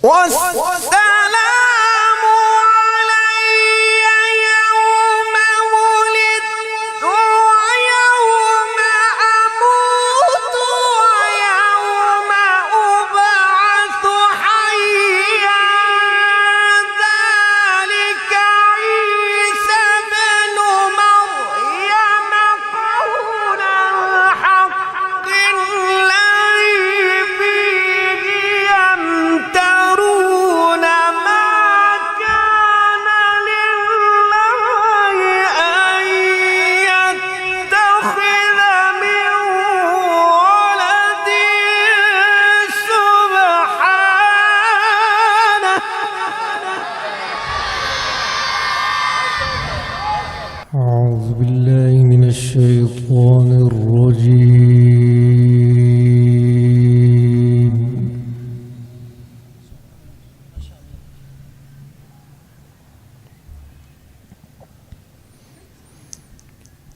والسلام علي يوم ولدت ويوم أموت ويوم أبعث حيا ذلك عيسى بن مريم قول الحق الذي فيه يمترون ما كان لله أن يتخذ من ولد سبحانه أعوذ بالله من الشيطان الرجيم.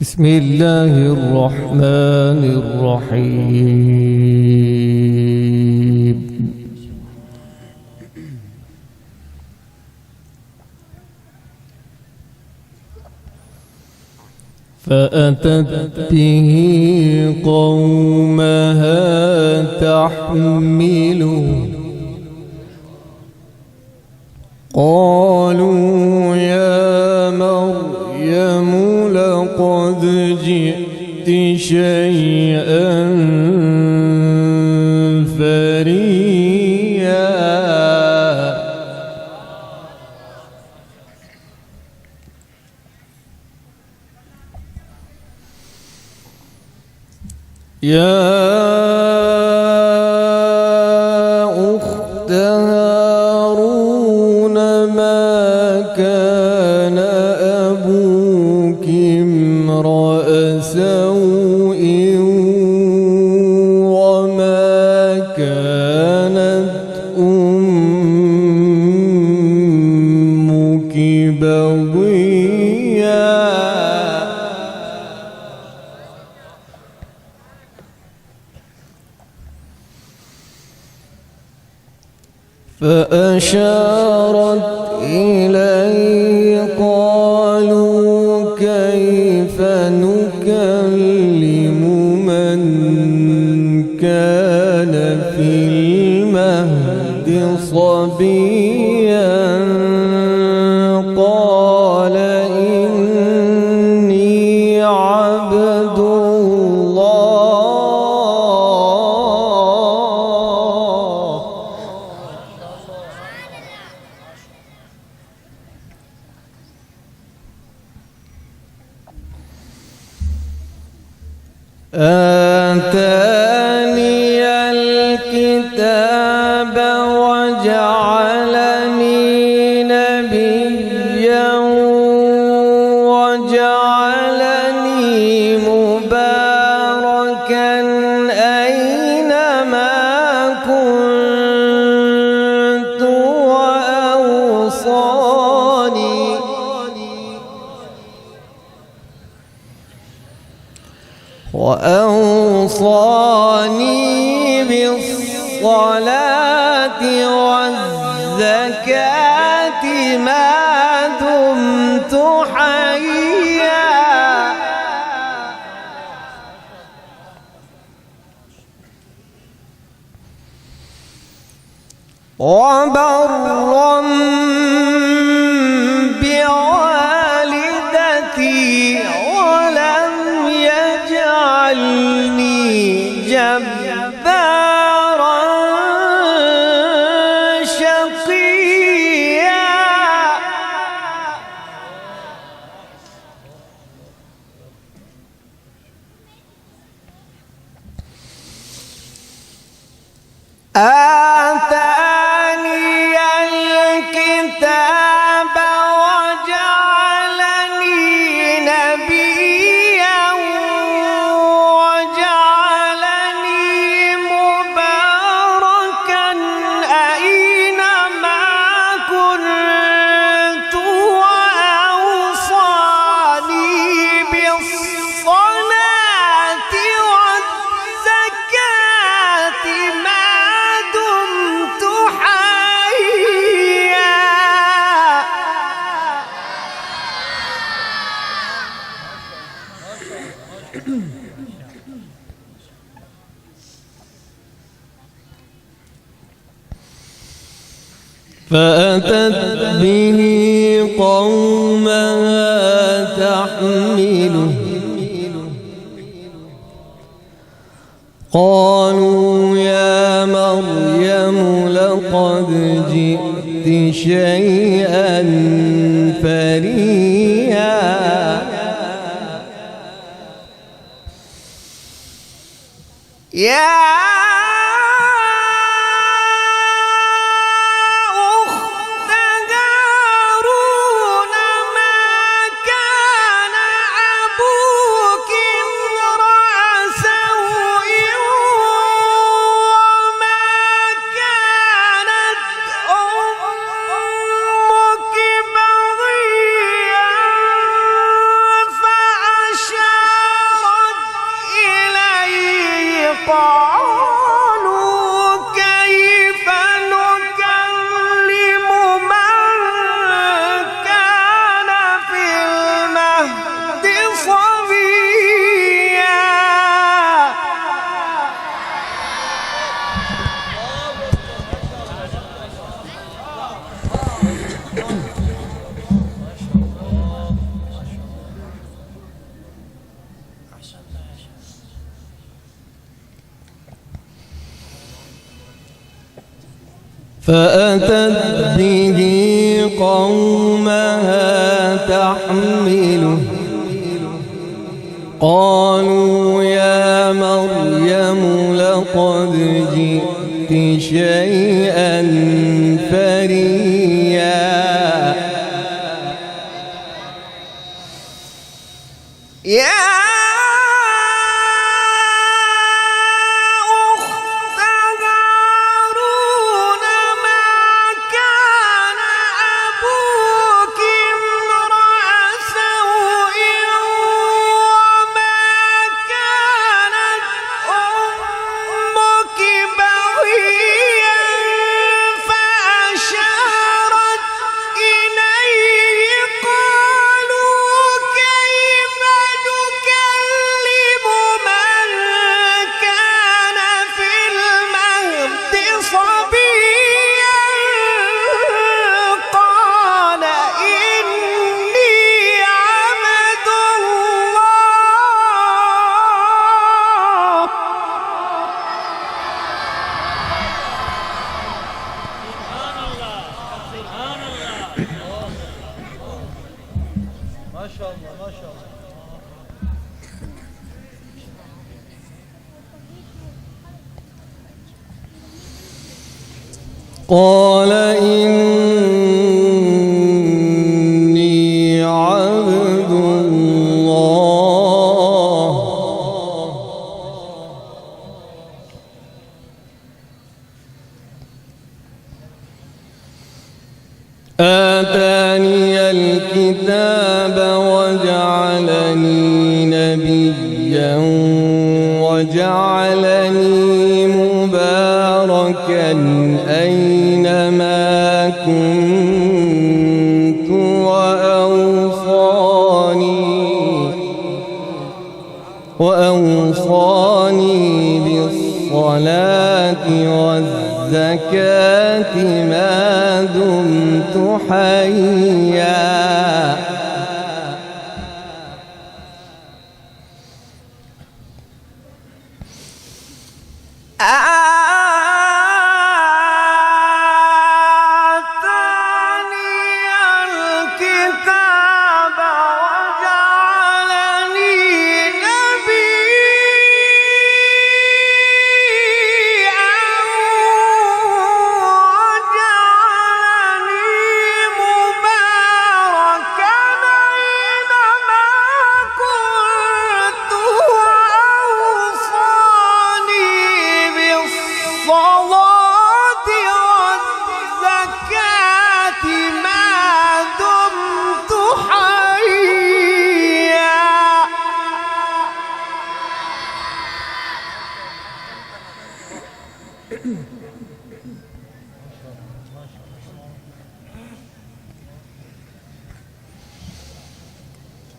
بسم الله الرحمن الرحيم. فأتت به قومها تحمله قالوا يا مريم لقد جئت شيئا فريا يا أخت هارون ما كان أبوك امرأ سوء وما كانت أمك بغيا فأشارت إليه قالوا كيف نكلم من كان في المهد صبيا قال إني عبد الله آتاني الكتاب وجعلني نبيا وجعلني مباركا أينما كنت وأوصاني بالصلاة والزكاة ما دمت حيا وبرا بوالدتي ولم يجعلني جبارا شقيا آتاني الكتاب فأتت به قومها تحمله قالوا يا مريم لقد جئت شيئا فريا يا أخت هارون ما كان أبوك امرأ سوء وما كانت أمك بغيا فأشارت إليه قالوا كيف نكلم من كان في المهد صبيا فأتت به قومها تحمله قالوا يا مريم لقد جئت شيئا فريا يا أخت هارون ما كان أبوك امرأ سوء وما كانت أمك بغيا فأشارت إليه قالوا كيف نكلم من كان في المهد صبيا قال إني عبد الله ما شاء الله ما شاء الله. قال إني عبد الله آتاني الكتاب وجعلني نبيا وجعلني مباركا أينما كنت وأوصاني بالصلاة والزكاة ما دمت حيا آتاني الكتاب وجعلني نبيا وجعلني مباركا أينما كنت وأوصاني بالصلاة والزكاة ما دمت حيا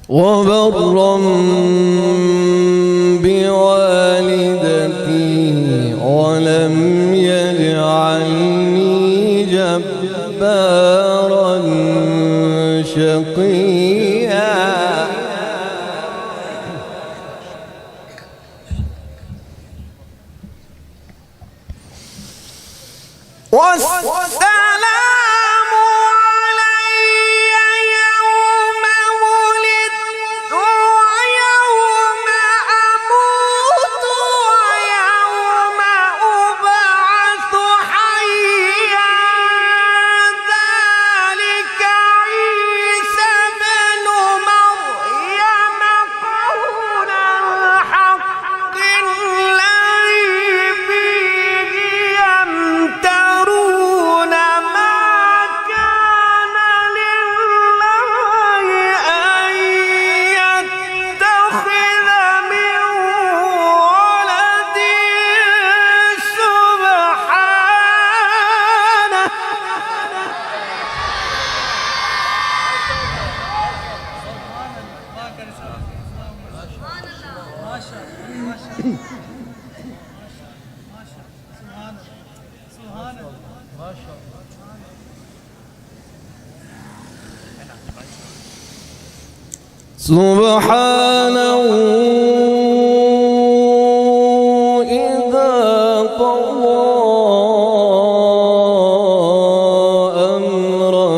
وبرا بوالدتي ولم يجعلني جبارا جبارا شقيا والسلام علي يوم ولدت ويوم أموت ويوم أبعث حيا ذلك عيسى بن مريم قول الحق الذي فيه يمترون ما كان لله أن يتخذ من ولد سبحانه سبحانه إذا قضى أمرا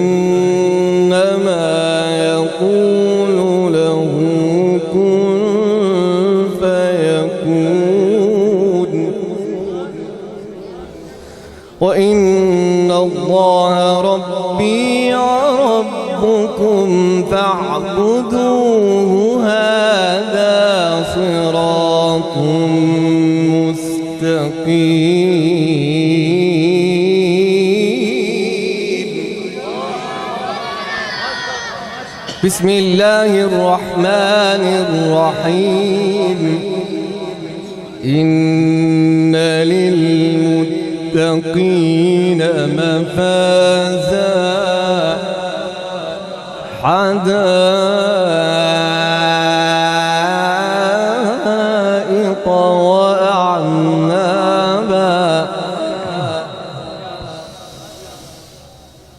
فإنما يقول له كن فيكون وإن الله ربي وربكم فاعبدوه هذا صراط مستقيم. بسم الله الرحمن الرحيم. إن للمتقين مفازا حدائق وأعنابا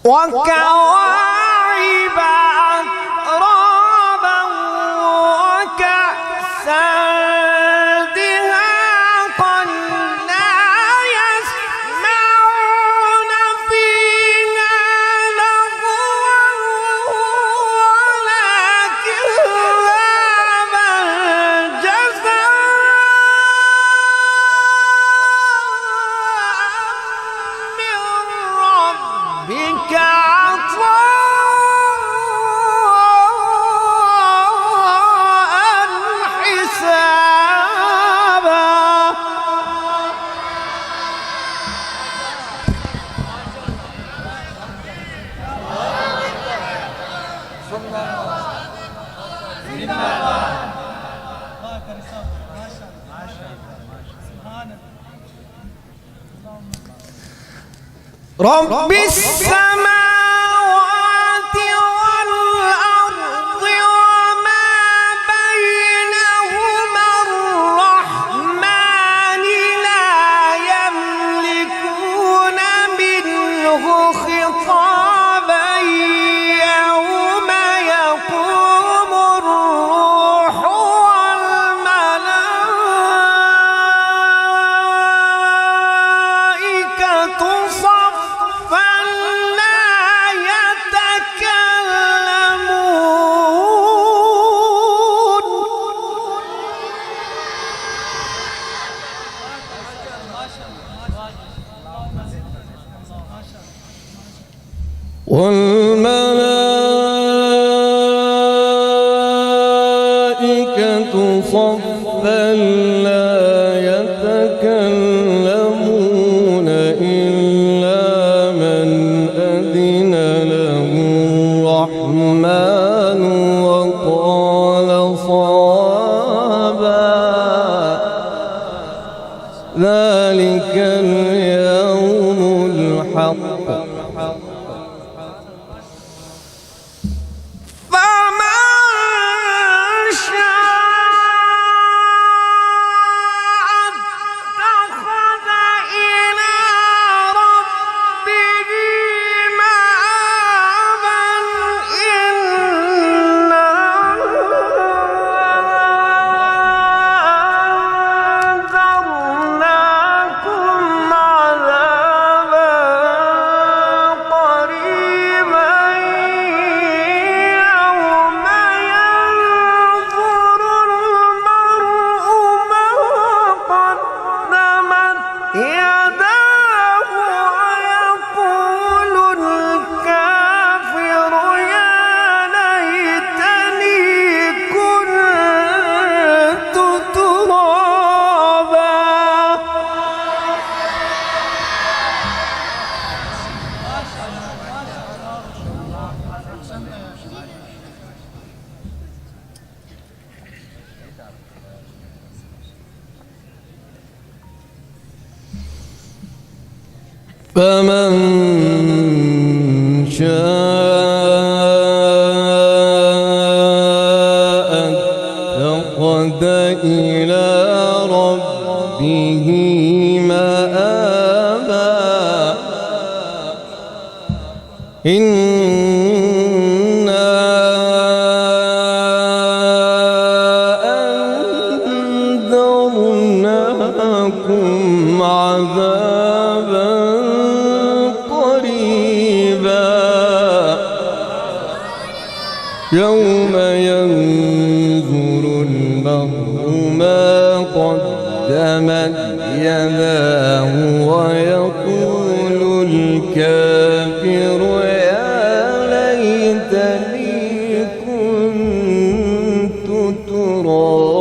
وكواعب أترابا وكأسا دهاقا لا يسمعون فيها لغوا ولا كذابا جزاء من ربك عطاء حسابا. رب السماوات والأرض وما بينهما الرحمن لا يملكون منه خطابا يوم يقوم الروح والملائكة صفا لا يتكلمون والملائكة صفا لا يتكلمون إلا من أذن له الرحمن وقال صوابا. ذلك اليوم الحق. فمن شاء اتخذ إلى فمن شاء اتخذ إلى ربه مآبا إنا أنذرناكم عذابا قريبا يوم ينظر المرء ما قدمت يداه ويقول الكافر يا ليتني كنت ترابا.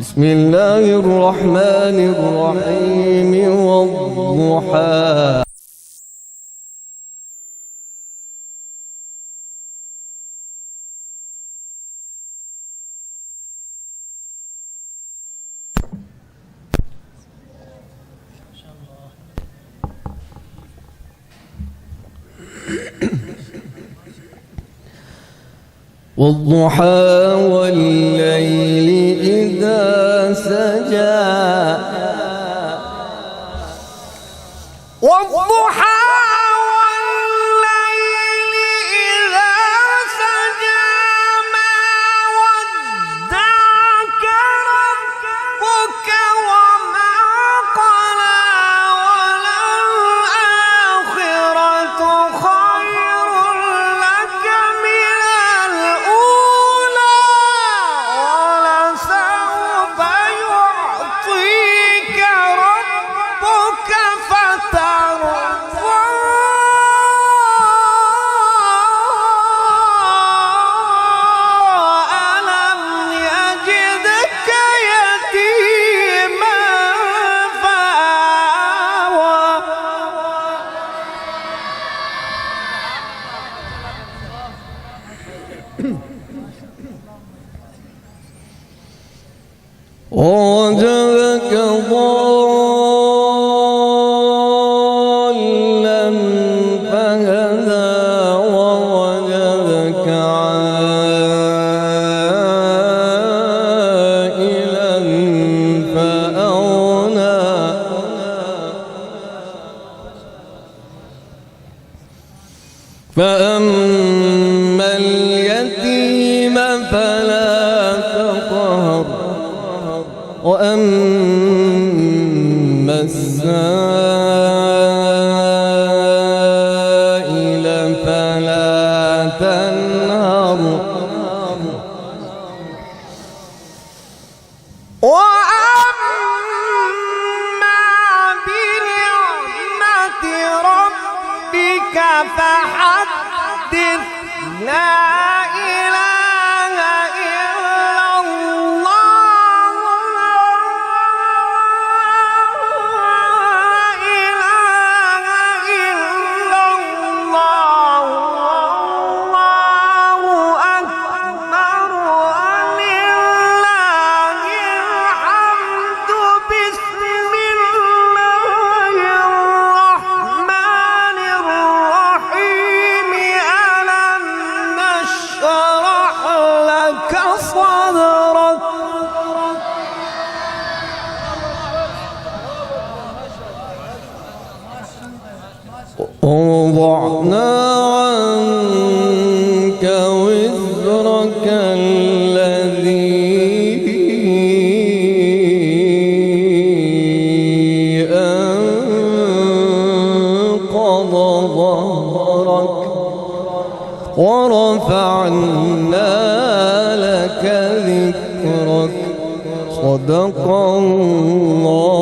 بسم الله الرحمن الرحيم والضحى والضحى والليل إذا سجى والضحى والليل إذا سجى ما ودعك ربك وما قلى وللآخرة خير لك من الأولى ولسوف يعطيك ربك فترضى ألم يجدك يتيما فآوى ووجدك ضالا فهدى ووجدك عائلا فأغنى فأما اليتيم فلا تقهر وأما السائل فلا تنهر وأما بنعمة ربك فحدث لا إله إلا الله لا إله إلا الله والله أكبر ولله الحمد. بسم الله الرحمن الرحيم ألم نشرح لك صدرك ووضعنا عنك وزرك الذي أنقض ظهرك ورفعنا لك ذكرك صدق الله